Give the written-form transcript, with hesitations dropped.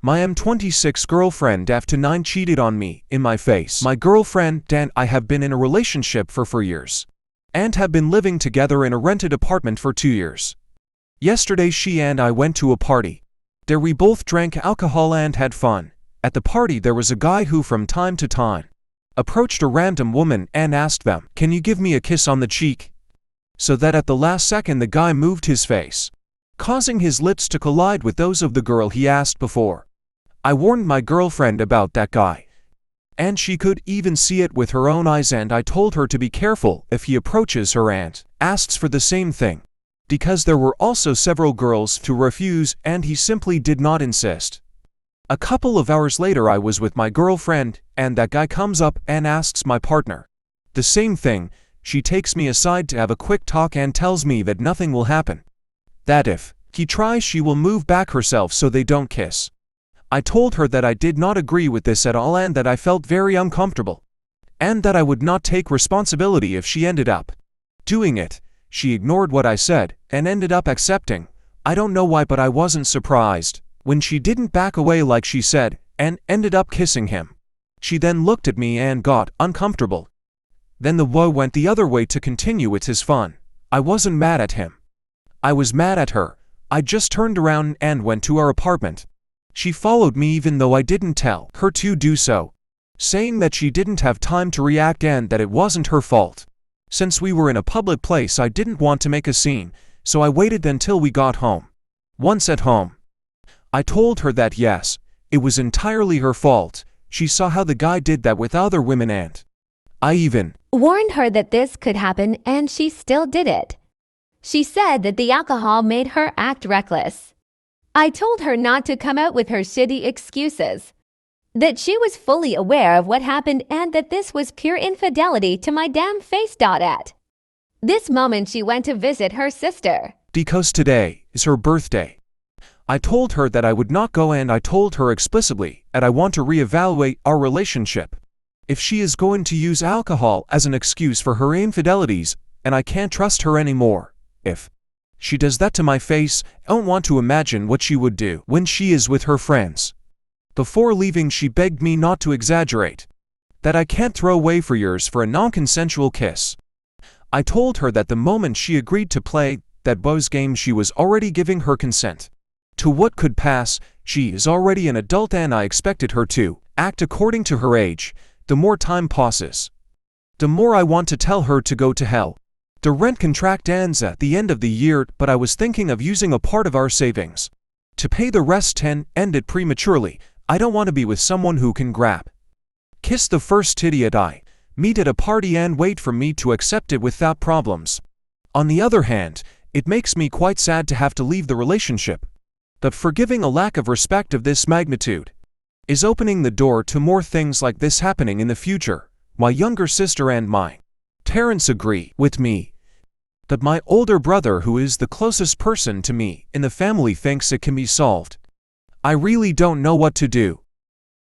My M26 girlfriend F29 cheated on me, in my face. My girlfriend, Dan, I have been in a relationship for 4 years. And have been living together in a rented apartment for 2 years. Yesterday she and I went to a party. There we both drank alcohol and had fun. At the party there was a guy who from time to time approached a random woman and asked them, "Can you give me a kiss on the cheek?" So that at the last second the guy moved his face, causing his lips to collide with those of the girl he asked before. I warned my girlfriend about that guy, and she could even see it with her own eyes, and I told her to be careful if he approaches her and asks for the same thing, because there were also several girls to refuse and he simply did not insist. A couple of hours later I was with my girlfriend and that guy comes up and asks my partner the same thing. She takes me aside to have a quick talk and tells me that nothing will happen, that if he tries she will move back herself so they don't kiss. I told her that I did not agree with this at all and that I felt very uncomfortable, and that I would not take responsibility if she ended up doing it. She ignored what I said and ended up accepting. I don't know why, but I wasn't surprised when she didn't back away like she said and ended up kissing him. She then looked at me and got uncomfortable. Then the boy went the other way to continue with his fun. I wasn't mad at him. I was mad at her. I just turned around and went to our apartment. She followed me even though I didn't tell her to do so, saying that she didn't have time to react and that it wasn't her fault. Since we were in a public place I didn't want to make a scene, so I waited until we got home. Once at home, I told her that yes, it was entirely her fault. She saw how the guy did that with other women and I even warned her that this could happen and she still did it. She said that the alcohol made her act reckless. I told her not to come out with her shitty excuses, that she was fully aware of what happened and that this was pure infidelity to my damn face. At this moment she went to visit her sister, because today is her birthday. I told her that I would not go and I told her explicitly that I want to reevaluate our relationship. If she is going to use alcohol as an excuse for her infidelities, and I can't trust her anymore. If she does that to my face, I don't want to imagine what she would do when she is with her friends. Before leaving she begged me not to exaggerate, that I can't throw away 4 years for a non-consensual kiss. I told her that the moment she agreed to play that boy's game she was already giving her consent to what could pass. She is already an adult and I expected her to act according to her age. The more time passes, the more I want to tell her to go to hell. The rent contract ends at the end of the year, but I was thinking of using a part of our savings to pay the rest. Ended prematurely. I don't want to be with someone who can grab, kiss the first idiot I meet at a party and wait for me to accept it without problems. On the other hand, it makes me quite sad to have to leave the relationship. But forgiving a lack of respect of this magnitude is opening the door to more things like this happening in the future. My younger sister and my parents agree with me, but my older brother, who is the closest person to me in the family, thinks it can be solved. I really don't know what to do.